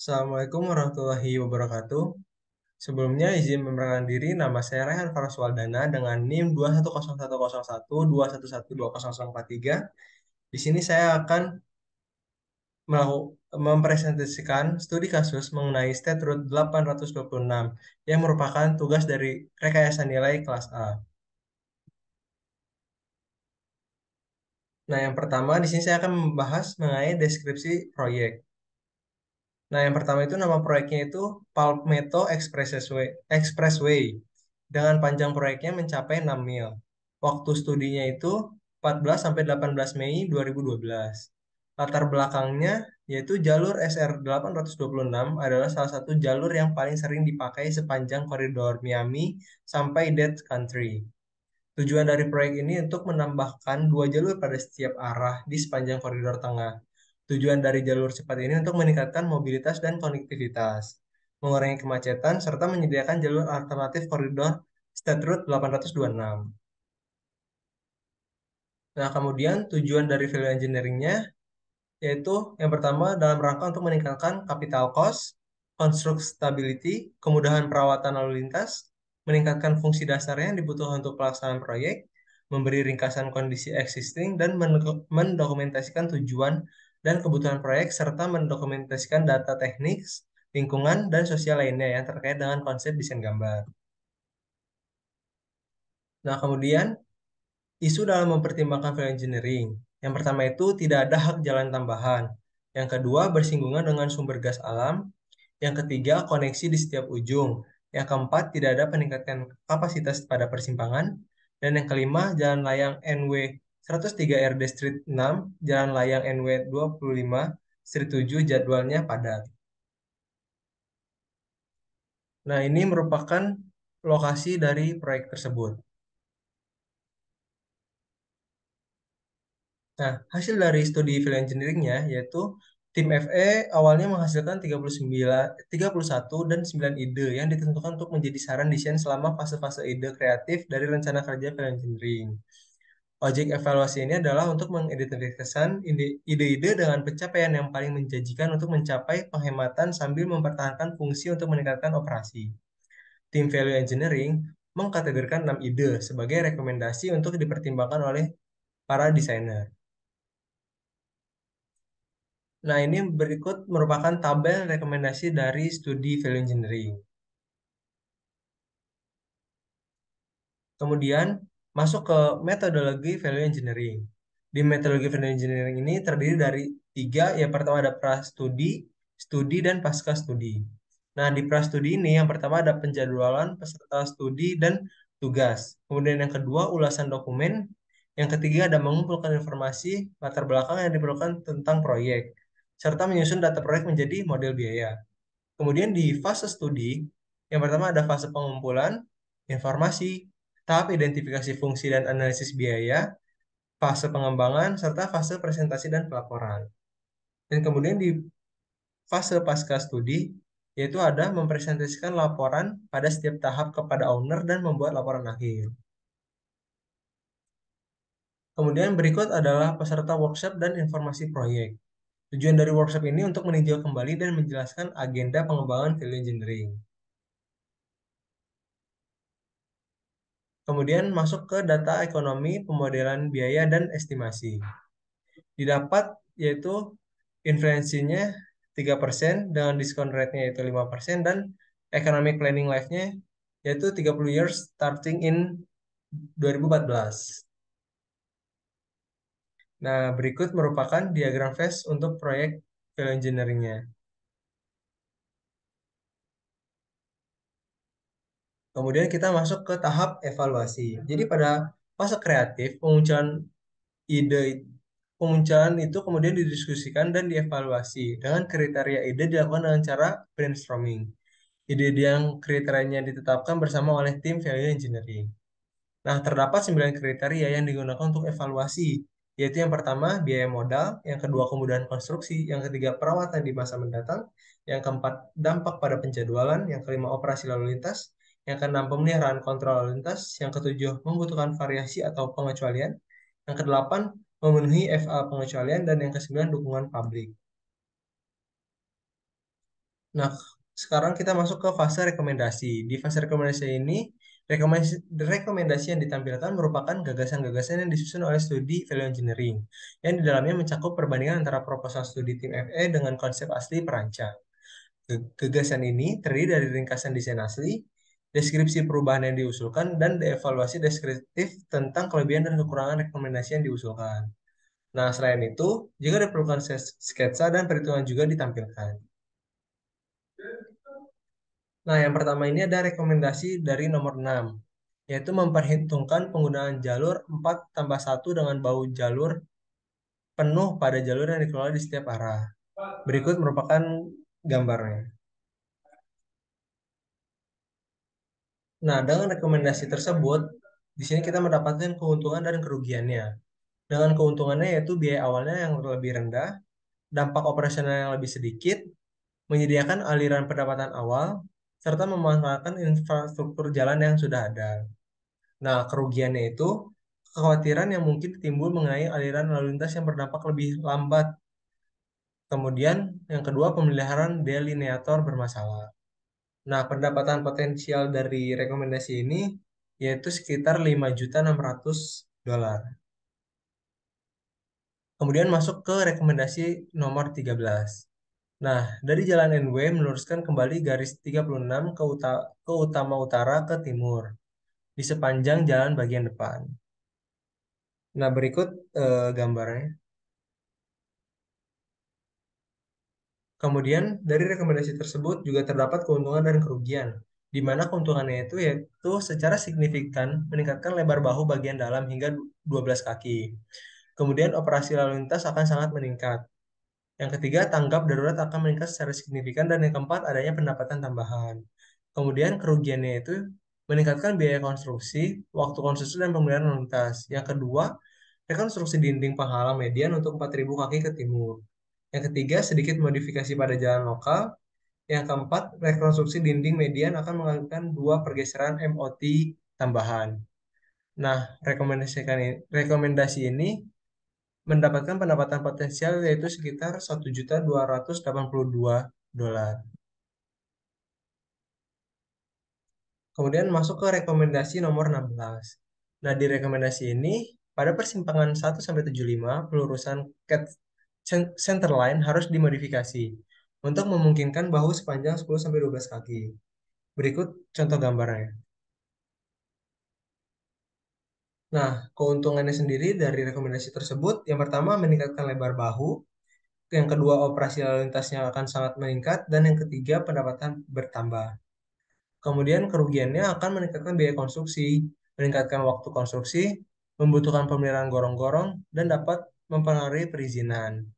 Assalamualaikum warahmatullahi wabarakatuh. Sebelumnya izin memperkenalkan diri, nama saya Rehan Faraswaldana dengan NIM 2101012112043. Di sini saya akan mempresentasikan studi kasus mengenai State Root 826 yang merupakan tugas dari rekayasa nilai kelas A. Nah, yang pertama di sini saya akan membahas mengenai deskripsi proyek. Nah, yang pertama itu nama proyeknya itu Palmetto Expressway dengan panjang proyeknya mencapai 6 mil. Waktu studinya itu 14 sampai 18 Mei 2012. Latar belakangnya yaitu jalur SR 826 adalah salah satu jalur yang paling sering dipakai sepanjang koridor Miami sampai Dead Country. Tujuan dari proyek ini untuk menambahkan dua jalur pada setiap arah di sepanjang koridor tengah. Tujuan dari jalur cepat ini untuk meningkatkan mobilitas dan konektivitas, mengurangi kemacetan, serta menyediakan jalur alternatif koridor State Route 826. Nah, kemudian tujuan dari value engineering-nya yaitu yang pertama dalam rangka untuk meningkatkan capital cost, constructability, kemudahan perawatan lalu lintas, meningkatkan fungsi dasar yang dibutuhkan untuk pelaksanaan proyek, memberi ringkasan kondisi existing, dan mendokumentasikan tujuan dan kebutuhan proyek, serta mendokumentasikan data teknis, lingkungan, dan sosial lainnya yang terkait dengan konsep desain gambar. Nah, kemudian isu dalam mempertimbangkan value engineering. Yang pertama itu tidak ada hak jalan tambahan. Yang kedua bersinggungan dengan sumber gas alam. Yang ketiga koneksi di setiap ujung. Yang keempat tidak ada peningkatan kapasitas pada persimpangan. Dan yang kelima jalan layang NW 103 RD Street 6, jalan layang NW 25 Street 7 jadwalnya padat. Nah, ini merupakan lokasi dari proyek tersebut. Nah, hasil dari studi value engineering-nya yaitu tim FE awalnya menghasilkan 31 dan 9 ide yang ditentukan untuk menjadi saran desain selama fase-fase ide kreatif dari rencana kerja value engineering. Objek evaluasi ini adalah untuk mengidentifikasikan ide-ide dengan pencapaian yang paling menjanjikan untuk mencapai penghematan sambil mempertahankan fungsi untuk meningkatkan operasi. Tim value engineering mengkategorikan 6 ide sebagai rekomendasi untuk dipertimbangkan oleh para desainer. Nah, ini berikut merupakan tabel rekomendasi dari studi value engineering. Kemudian, masuk ke metodologi value engineering. Di metodologi value engineering ini terdiri dari tiga, yang pertama ada pra-studi, studi, dan pasca-studi. Nah, di pra-studi ini yang pertama ada penjadwalan peserta studi dan tugas. Kemudian yang kedua, ulasan dokumen. Yang ketiga ada mengumpulkan informasi latar belakang yang diperlukan tentang proyek, serta menyusun data proyek menjadi model biaya. Kemudian di fase studi, yang pertama ada fase pengumpulan informasi, tahap identifikasi fungsi dan analisis biaya, fase pengembangan, serta fase presentasi dan pelaporan. Dan kemudian di fase pasca studi, yaitu ada mempresentasikan laporan pada setiap tahap kepada owner dan membuat laporan akhir. Kemudian berikut adalah peserta workshop dan informasi proyek. Tujuan dari workshop ini untuk meninjau kembali dan menjelaskan agenda pengembangan value engineering. Kemudian masuk ke data ekonomi, pemodelan biaya, dan estimasi. Didapat yaitu inflasinya 3% dengan diskon rate-nya yaitu 5% dan economic planning life-nya yaitu 30 years starting in 2014. Nah, berikut merupakan diagram phase untuk proyek value engineering-nya. Kemudian kita masuk ke tahap evaluasi. Jadi pada fase kreatif, ide pemunculan itu kemudian didiskusikan dan dievaluasi dengan kriteria ide dilakukan dengan cara brainstorming. Ide-ide yang kriterianya ditetapkan bersama oleh tim value engineering. Nah, terdapat 9 kriteria yang digunakan untuk evaluasi, yaitu yang pertama biaya modal, yang kedua kemudahan konstruksi, yang ketiga perawatan di masa mendatang, yang keempat dampak pada penjadwalan, yang kelima operasi lalu lintas, yang keenam pemeliharaan kontrol lalu lintas, yang ketujuh membutuhkan variasi atau pengecualian, yang kedelapan memenuhi FA pengecualian, dan yang kesembilan dukungan publik. Nah, sekarang kita masuk ke fase rekomendasi. Di fase rekomendasi ini, rekomendasi, rekomendasi yang ditampilkan merupakan gagasan-gagasan yang disusun oleh studi value engineering, yang di dalamnya mencakup perbandingan antara proposal studi tim FE dengan konsep asli perancang. Gagasan ini terdiri dari ringkasan desain asli, deskripsi perubahan yang diusulkan, dan evaluasi deskriptif tentang kelebihan dan kekurangan rekomendasi yang diusulkan. Nah, selain itu, jika diperlukan sketsa dan perhitungan juga ditampilkan. Nah, yang pertama ini ada rekomendasi dari nomor 6, yaitu memperhitungkan penggunaan jalur 4+1 dengan bahu jalur penuh pada jalur yang dikelola di setiap arah. Berikut merupakan gambarnya. Nah, dengan rekomendasi tersebut, di sini kita mendapatkan keuntungan dan kerugiannya. Dengan keuntungannya yaitu biaya awalnya yang lebih rendah, dampak operasional yang lebih sedikit, menyediakan aliran pendapatan awal, serta memanfaatkan infrastruktur jalan yang sudah ada. Nah, kerugiannya itu kekhawatiran yang mungkin timbul mengenai aliran lalu lintas yang berdampak lebih lambat. Kemudian, yang kedua, pemeliharaan delineator bermasalah. Nah, pendapatan potensial dari rekomendasi ini yaitu sekitar 5.600.000 dolar. Kemudian masuk ke rekomendasi nomor 13. Nah, dari Jalan NW meluruskan kembali garis 36 ke utama utara ke timur di sepanjang jalan bagian depan. Nah, berikut gambarnya. Kemudian, dari rekomendasi tersebut juga terdapat keuntungan dan kerugian, di mana keuntungannya itu yaitu secara signifikan meningkatkan lebar bahu bagian dalam hingga 12 kaki. Kemudian, operasi lalu lintas akan sangat meningkat. Yang ketiga, tanggap darurat akan meningkat secara signifikan, dan yang keempat, adanya pendapatan tambahan. Kemudian, kerugiannya itu meningkatkan biaya konstruksi, waktu konstruksi, dan pemeliharaan lalu lintas. Yang kedua, rekonstruksi dinding penghalang median untuk 4.000 kaki ke timur. Yang ketiga, sedikit modifikasi pada jalan lokal. Yang keempat, rekonstruksi dinding median akan melakukan dua pergeseran MOT tambahan. Nah, rekomendasi ini mendapatkan pendapatan potensial yaitu sekitar 1.282.000 dolar. Kemudian masuk ke rekomendasi nomor 16. Nah, di rekomendasi ini, pada persimpangan 1-75, pelurusan cat center line harus dimodifikasi untuk memungkinkan bahu sepanjang 10-12 kaki. Berikut contoh gambarnya. Nah, keuntungannya sendiri dari rekomendasi tersebut, yang pertama meningkatkan lebar bahu, yang kedua operasi lalu lintasnya akan sangat meningkat, dan yang ketiga pendapatan bertambah. Kemudian kerugiannya akan meningkatkan biaya konstruksi, meningkatkan waktu konstruksi, membutuhkan pemeliharaan gorong-gorong, dan dapat mempengaruhi perizinan.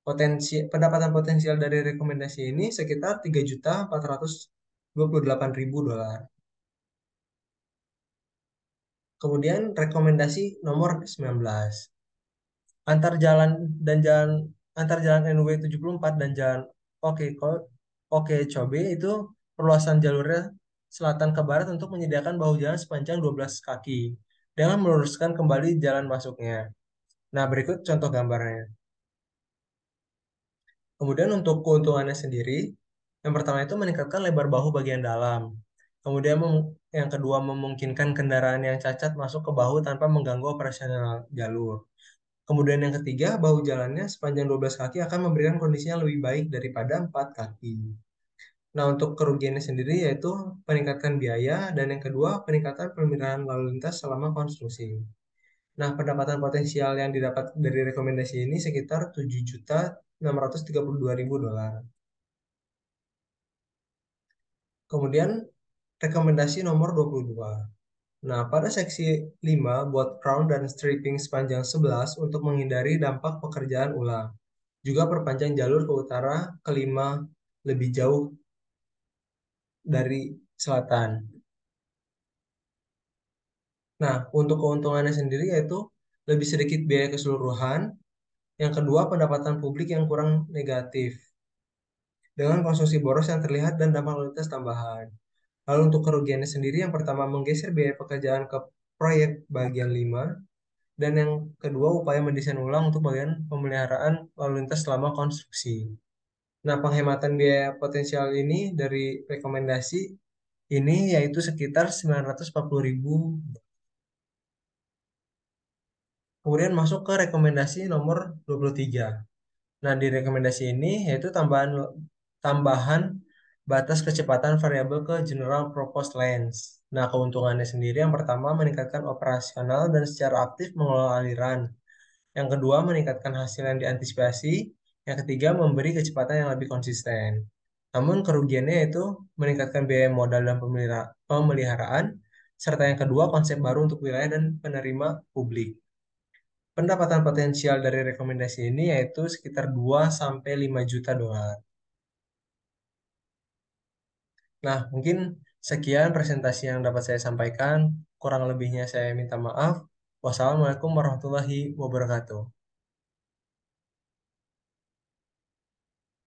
Pendapatan potensial dari rekomendasi ini sekitar 3.428.000 dolar. Kemudian rekomendasi nomor 19. Antar jalan dan jalan antar jalan NW 74 dan jalan Oke Oke Cobe itu perluasan jalurnya selatan ke barat untuk menyediakan bahu jalan sepanjang 12 kaki dengan meluruskan kembali jalan masuknya. Nah, berikut contoh gambarnya. Kemudian untuk keuntungannya sendiri, yang pertama itu meningkatkan lebar bahu bagian dalam. Kemudian yang kedua memungkinkan kendaraan yang cacat masuk ke bahu tanpa mengganggu operasional jalur. Kemudian yang ketiga, bahu jalannya sepanjang 12 kaki akan memberikan kondisi yang lebih baik daripada 4 kaki. Nah, untuk kerugiannya sendiri yaitu peningkatan biaya, dan yang kedua peningkatan pemeliharaan lalu lintas selama konstruksi. Nah, pendapatan potensial yang didapat dari rekomendasi ini sekitar 7.632.000 dolar. Kemudian rekomendasi nomor 22. Nah, pada seksi 5 buat crown dan stripping sepanjang 11 untuk menghindari dampak pekerjaan ulang. Juga perpanjang jalur ke utara ke 5 lebih jauh dari selatan. Nah, untuk keuntungannya sendiri yaitu lebih sedikit biaya keseluruhan. Yang kedua, pendapatan publik yang kurang negatif dengan konstruksi boros yang terlihat dan dampak lalu lintas tambahan. Lalu untuk kerugiannya sendiri, yang pertama menggeser biaya pekerjaan ke proyek bagian 5, dan yang kedua upaya mendesain ulang untuk bagian pemeliharaan lalu lintas selama konstruksi. Nah, penghematan biaya potensial ini dari rekomendasi ini yaitu sekitar 940.000. Kemudian masuk ke rekomendasi nomor 23. Nah, di rekomendasi ini yaitu tambahan batas kecepatan variabel ke General Purpose Lanes. Nah, keuntungannya sendiri yang pertama meningkatkan operasional dan secara aktif mengelola aliran. Yang kedua, meningkatkan hasil yang diantisipasi. Yang ketiga, memberi kecepatan yang lebih konsisten. Namun kerugiannya yaitu meningkatkan biaya modal dan pemeliharaan, serta yang kedua, konsep baru untuk wilayah dan penerima publik. Pendapatan potensial dari rekomendasi ini yaitu sekitar 2 sampai 5 juta dolar. Nah, mungkin sekian presentasi yang dapat saya sampaikan. Kurang lebihnya saya minta maaf. Wassalamualaikum warahmatullahi wabarakatuh.